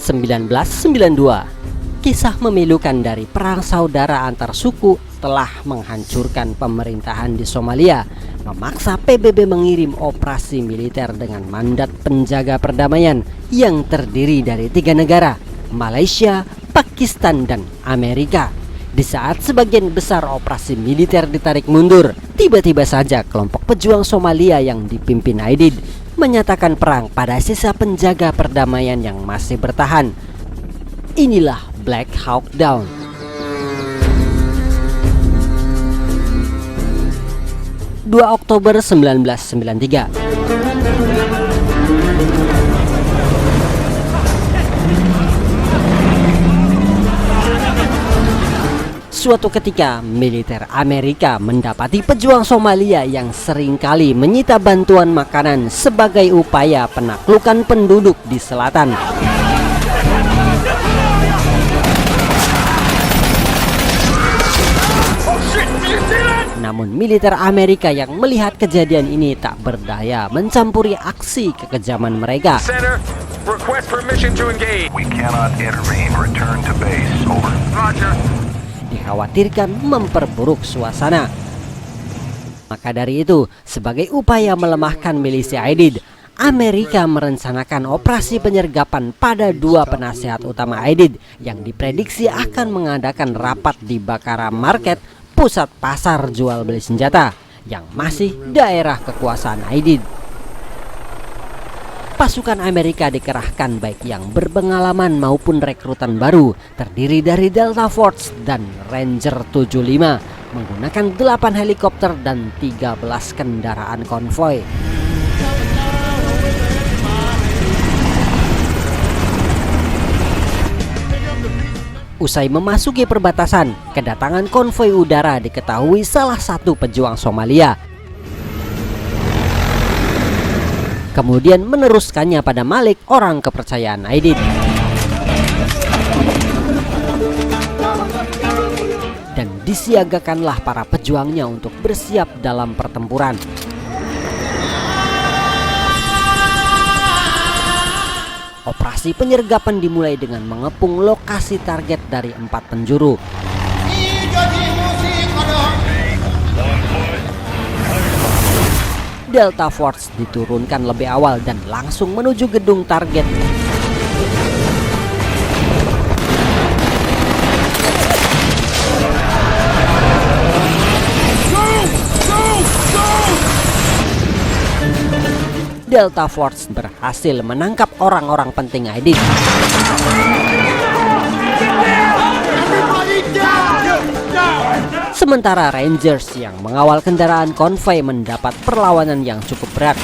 1992, kisah memilukan dari perang saudara antar suku telah menghancurkan pemerintahan di Somalia, memaksa PBB mengirim operasi militer dengan mandat penjaga perdamaian yang terdiri dari 3 negara, Malaysia, Pakistan, dan Amerika. Di saat sebagian besar operasi militer ditarik mundur, tiba-tiba saja kelompok pejuang Somalia yang dipimpin Aidid menyatakan perang pada sisa penjaga perdamaian yang masih bertahan. Inilah Black Hawk Down. Oktober 1993. Suatu ketika, militer Amerika mendapati pejuang Somalia yang seringkali menyita bantuan makanan sebagai upaya penaklukan penduduk di selatan. Namun militer Amerika yang melihat kejadian ini tak berdaya mencampuri aksi kekejaman mereka. Dikhawatirkan memperburuk suasana. Maka dari itu, sebagai upaya melemahkan milisi Aidid, Amerika merencanakan operasi penyergapan pada 2 penasihat utama Aidid yang diprediksi akan mengadakan rapat di Bakara Market, pusat pasar jual beli senjata yang masih daerah kekuasaan Aidid. Pasukan Amerika dikerahkan baik yang berpengalaman maupun rekrutan baru, terdiri dari Delta Force dan Ranger 75, menggunakan 8 helikopter dan 13 kendaraan konvoi. Usai memasuki perbatasan, kedatangan konvoi udara diketahui salah satu pejuang Somalia. Kemudian meneruskannya pada Malik, orang kepercayaan Aidid. Dan disiagakanlah para pejuangnya untuk bersiap dalam pertempuran. Operasi penyergapan dimulai dengan mengepung lokasi target dari 4 penjuru. Delta Force diturunkan lebih awal dan langsung menuju gedung target. Delta Force berhasil menangkap orang-orang penting Aidid. Sementara Rangers yang mengawal kendaraan konvoi mendapat perlawanan yang cukup berat.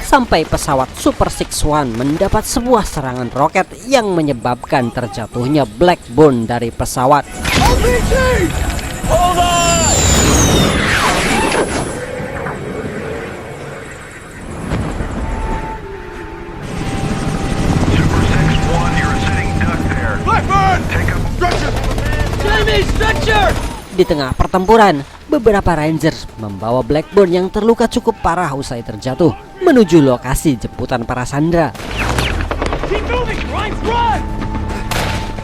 Sampai pesawat Super 61 mendapat sebuah serangan roket yang menyebabkan terjatuhnya Blackburn dari pesawat. Di tengah pertempuran, beberapa Rangers membawa Blackburn yang terluka cukup parah usai terjatuh menuju lokasi jemputan para sandera.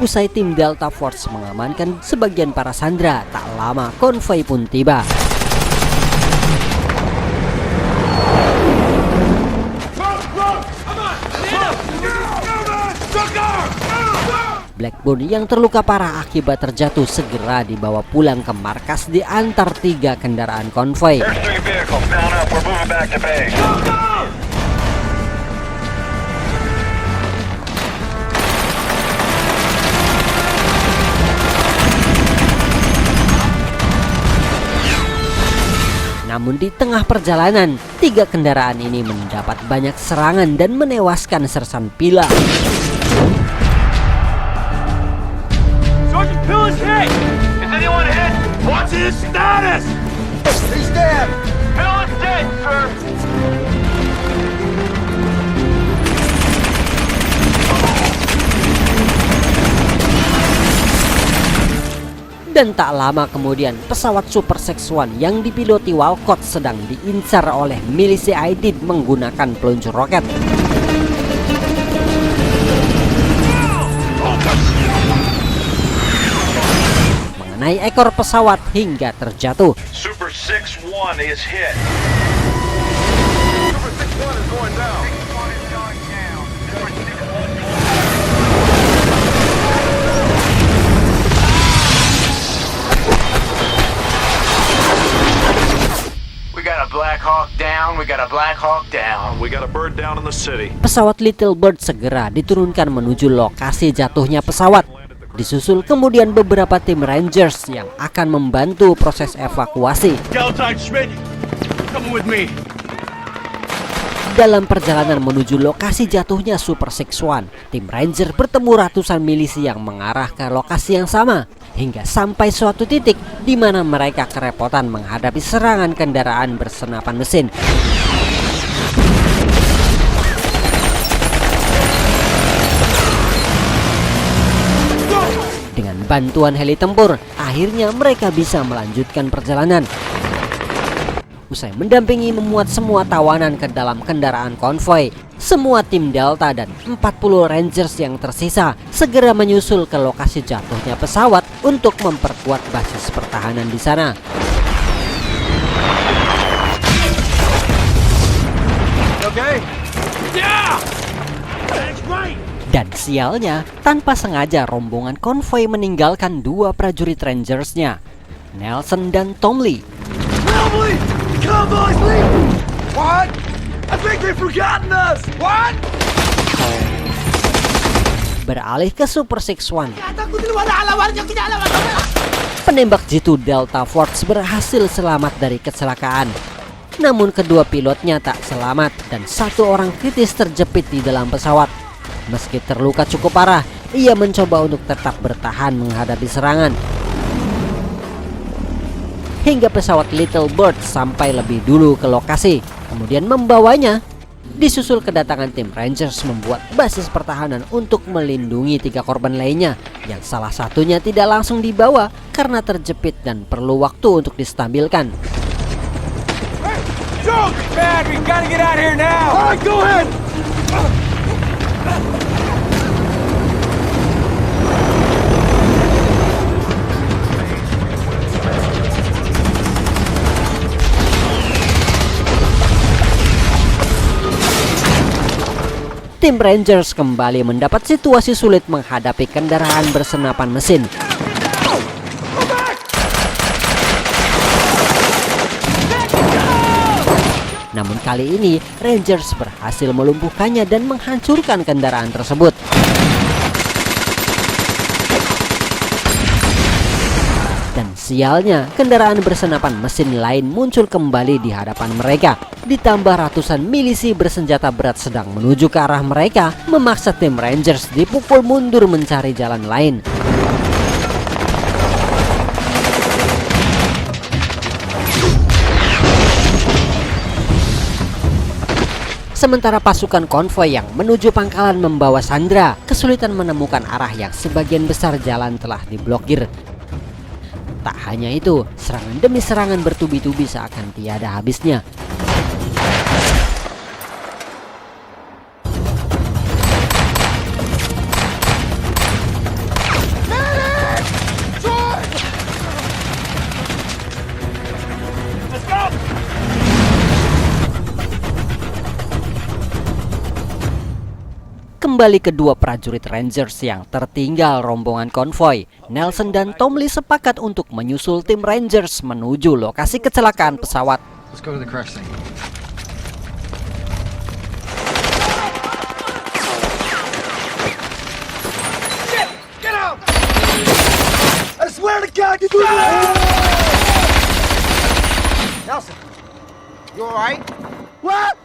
Usai tim Delta Force mengamankan sebagian para sandera, tak lama konvoi pun tiba. Blackburn yang terluka parah akibat terjatuh segera dibawa pulang ke markas di antar 3 kendaraan konvoi. Namun di tengah perjalanan, 3 kendaraan ini mendapat banyak serangan dan menewaskan sersan Pila. Pilla's hit! Is anyone hit? What's his status? He's dead! Pilla's dead, sir! Dan tak lama kemudian, pesawat Super 6-1 yang dipiloti Walcott sedang diincar oleh milisi Aidid menggunakan peluncur roket. Mengenai ekor pesawat hingga terjatuh. Super 6-1 is hit. Super 6-1 is going down. We got a Black Hawk down, we got a Black Hawk down. We got a bird down in the city. Pesawat Little Bird segera diturunkan menuju lokasi jatuhnya pesawat. Disusul kemudian beberapa tim Rangers yang akan membantu proses evakuasi. Delta Schmidt, come with me. Dalam perjalanan menuju lokasi jatuhnya Super 6-1, tim Ranger bertemu ratusan milisi yang mengarah ke lokasi yang sama. Hingga sampai suatu titik di mana mereka kerepotan menghadapi serangan kendaraan bersenapan mesin. Dengan bantuan heli tempur, akhirnya mereka bisa melanjutkan perjalanan. Usai mendampingi memuat semua tawanan ke dalam kendaraan konvoi, semua tim Delta dan 40 Rangers yang tersisa segera menyusul ke lokasi jatuhnya pesawat untuk memperkuat basis pertahanan di sana. Okay? Yeah! That's right. Dan sialnya, tanpa sengaja rombongan konvoi meninggalkan dua prajurit Rangersnya, Nelson dan Tom Lee. Lovely! Convoys leave! What? I think they've forgotten us! What? Beralih ke Super 6-1. Penembak jitu Delta Force berhasil selamat dari kecelakaan. Namun kedua pilotnya tak selamat dan satu orang kritis terjepit di dalam pesawat. Meski terluka cukup parah, ia mencoba untuk tetap bertahan menghadapi serangan. Hingga pesawat Little Bird sampai lebih dulu ke lokasi, kemudian membawanya. Disusul kedatangan tim Rangers membuat basis pertahanan untuk melindungi 3 korban lainnya, yang salah satunya tidak langsung dibawa karena terjepit dan perlu waktu untuk distabilkan. Joe! Man, we gotta get out of here now! Alright, go ahead! Tim Rangers kembali mendapat situasi sulit menghadapi kendaraan bersenapan mesin. Namun kali ini Rangers berhasil melumpuhkannya dan menghancurkan kendaraan tersebut. Dan sialnya, kendaraan bersenapan mesin lain muncul kembali di hadapan mereka. Ditambah ratusan milisi bersenjata berat sedang menuju ke arah mereka, memaksa tim Rangers dipukul mundur mencari jalan lain. Sementara pasukan konvoi yang menuju pangkalan membawa Sandra kesulitan menemukan arah yang sebagian besar jalan telah diblokir. Tak hanya itu, serangan demi serangan bertubi-tubi seakan tiada habisnya. Kembali kedua prajurit Rangers yang tertinggal rombongan konvoi, Nelson dan Tom Lee sepakat untuk menyusul tim Rangers menuju lokasi kecelakaan pesawat. Let's go to the crash site. Shit! Get out! I swear to God, you do that! Nelson, you alright? What?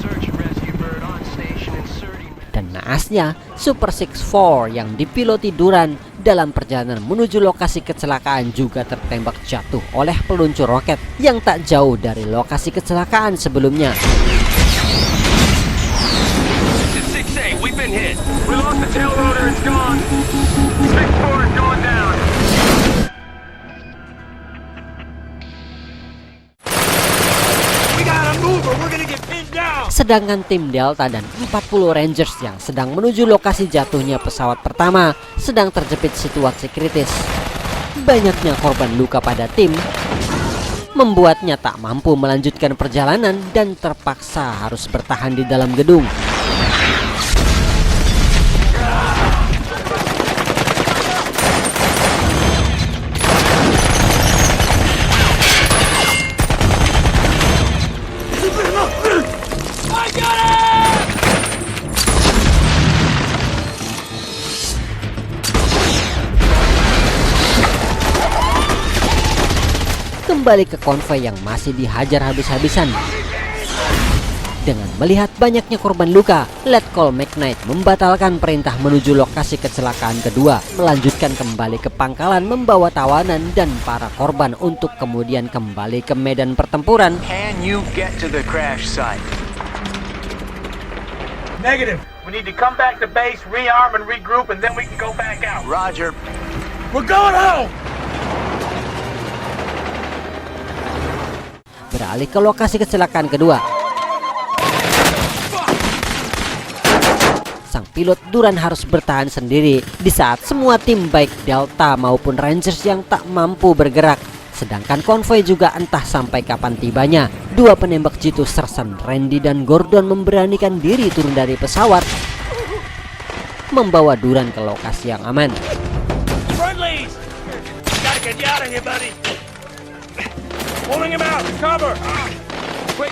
Search and rescue bird on station inserting. Dan naasnya, Super 6-4 yang dipiloti Duran dalam perjalanan menuju lokasi kecelakaan juga tertembak jatuh oleh peluncur roket yang tak jauh dari lokasi kecelakaan sebelumnya. It's 6-8, we've been hit. We lost the tail rotor, it's gone. 6-4 is going down. Sedangkan tim Delta dan 40 Rangers yang sedang menuju lokasi jatuhnya pesawat pertama sedang terjepit situasi kritis. Banyaknya korban luka pada tim membuatnya tak mampu melanjutkan perjalanan dan terpaksa harus bertahan di dalam gedung. Kembali ke konvoi yang masih dihajar habis-habisan. Dengan melihat banyaknya korban luka, Letkol McKnight membatalkan perintah menuju lokasi kecelakaan kedua, melanjutkan kembali ke pangkalan membawa tawanan dan para korban untuk kemudian kembali ke medan pertempuran. Can you get to the crash site? Negative. We need to come back to base, rearm and regroup, and then we can go back out. Roger. We're going home! Beralih ke lokasi kecelakaan kedua. Sang pilot Duran harus bertahan sendiri di saat semua tim baik Delta maupun Rangers yang tak mampu bergerak. Sedangkan konvoi juga entah sampai kapan tibanya. Dua penembak jitu sersan Randy dan Gordon memberanikan diri turun dari pesawat, membawa Duran ke lokasi yang aman. Friendlies! Gotta get you out of here, buddy! Pulling him out! Cover! Wait!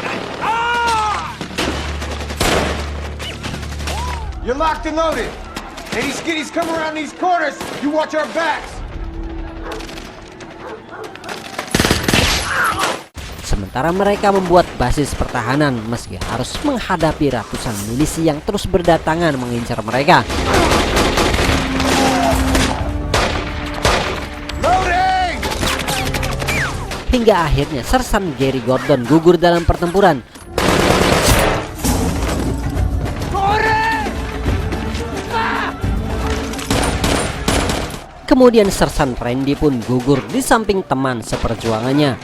You're locked and loaded. Any skitties come around these corners, you watch our backs. Sementara mereka membuat basis pertahanan meski harus menghadapi ratusan milisi yang terus berdatangan mengincar mereka. Loading! Hingga akhirnya sersan Gary Gordon gugur dalam pertempuran. Kemudian sersan Randy pun gugur di samping teman seperjuangannya.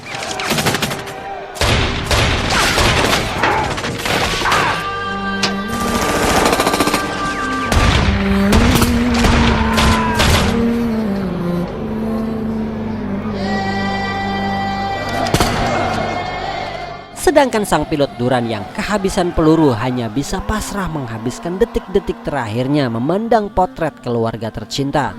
Sedangkan sang pilot Duran yang kehabisan peluru hanya bisa pasrah menghabiskan detik-detik terakhirnya memandang potret keluarga tercinta.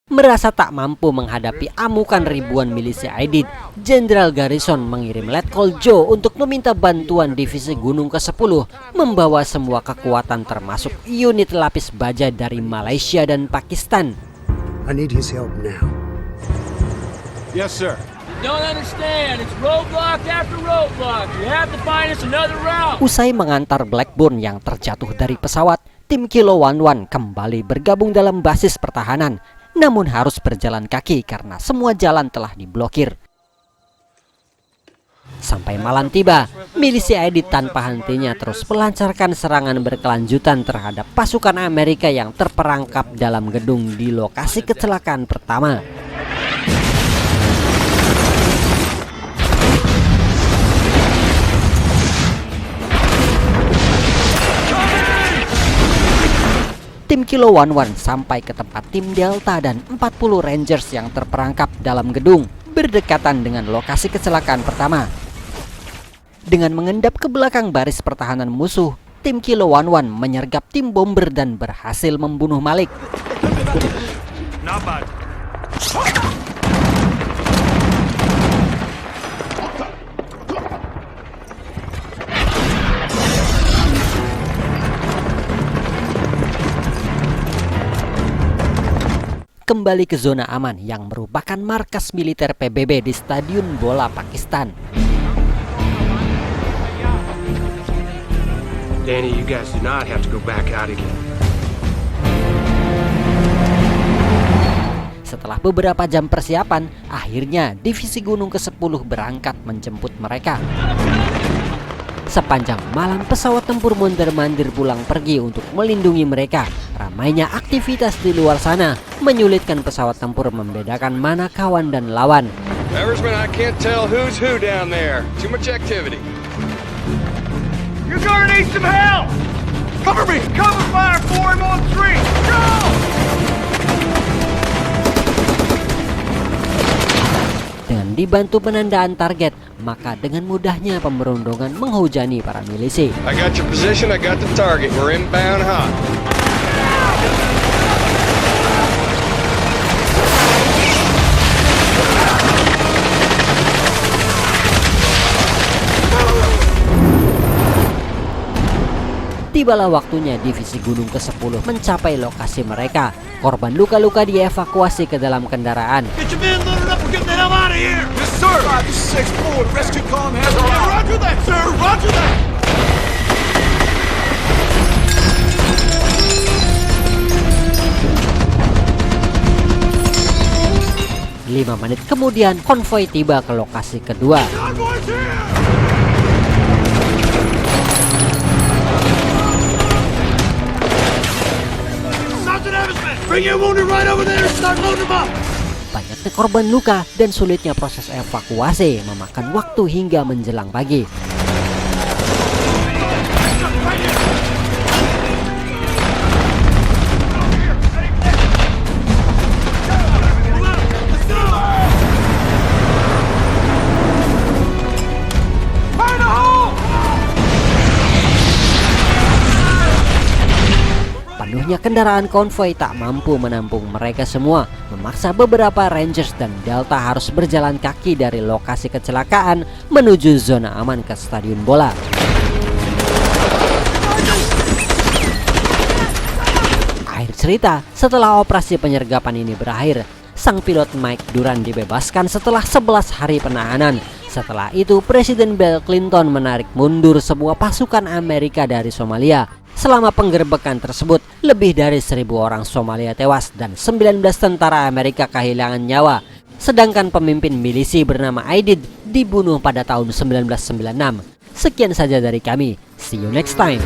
Merasa tak mampu menghadapi amukan ribuan milisi Aidid, Jenderal Garrison mengirim Letkol Joe untuk meminta bantuan divisi Gunung ke-10, membawa semua kekuatan termasuk unit lapis baja dari Malaysia dan Pakistan. I need his help now. Yes, sir. Don't understand. It's roadblock after roadblock. You have to find us another route. Usai mengantar Blackburn yang terjatuh dari pesawat, tim Kilo 11 kembali bergabung dalam basis pertahanan, namun harus berjalan kaki karena semua jalan telah diblokir. Sampai malam tiba, milisi Aidid tanpa hentinya terus melancarkan serangan berkelanjutan terhadap pasukan Amerika yang terperangkap dalam gedung di lokasi kecelakaan pertama. Tim Kilo 11 sampai ke tempat tim Delta dan 40 Rangers yang terperangkap dalam gedung berdekatan dengan lokasi kecelakaan pertama. Dengan mengendap ke belakang baris pertahanan musuh, tim Kilo 11 menyergap tim bomber dan berhasil membunuh Malik. Not bad. Kembali ke zona aman yang merupakan markas militer PBB di Stadion Bola Pakistan. Danny, you guys do not have to go back out again. Setelah beberapa jam persiapan, akhirnya divisi gunung ke-10 berangkat menjemput mereka. Sepanjang malam pesawat tempur mondar-mandir pulang pergi untuk melindungi mereka. Ramainya aktivitas di luar sana menyulitkan pesawat tempur membedakan mana kawan dan lawan. Eversman, I can't tell who's who down there. Too much activity. You're gonna need some help! Cover me! Cover fire for him on 3! Go! Dengan dibantu penandaan target, maka dengan mudahnya pemberondongan menghujani para milisi. I got your position, I got the target. We're inbound hot. Tibalah waktunya divisi gunung ke-10 mencapai lokasi mereka. Korban luka-luka dievakuasi ke dalam kendaraan. Get your men loaded up, we're getting the hell out of here! Yes, sir! 5-6-4, rescue column has arrived. Roger that, sir! Roger that! 5 menit kemudian, konvoi tiba ke lokasi kedua. Convoy's here! Sergeant Eversman, bring your wounded right over there and start loading them up! Banyaknya korban luka dan sulitnya proses evakuasi memakan waktu hingga menjelang pagi. Penuhnya kendaraan konvoi tak mampu menampung mereka semua, memaksa beberapa Rangers dan Delta harus berjalan kaki dari lokasi kecelakaan menuju zona aman ke stadion bola. Akhir cerita, setelah operasi penyergapan ini berakhir, sang pilot Mike Duran dibebaskan setelah 11 hari penahanan. Setelah itu, Presiden Bill Clinton menarik mundur sebuah pasukan Amerika dari Somalia. Selama penggerbekan tersebut, lebih dari 1.000 orang Somalia tewas dan 19 tentara Amerika kehilangan nyawa. Sedangkan pemimpin milisi bernama Aidid dibunuh pada tahun 1996. Sekian saja dari kami. See you next time.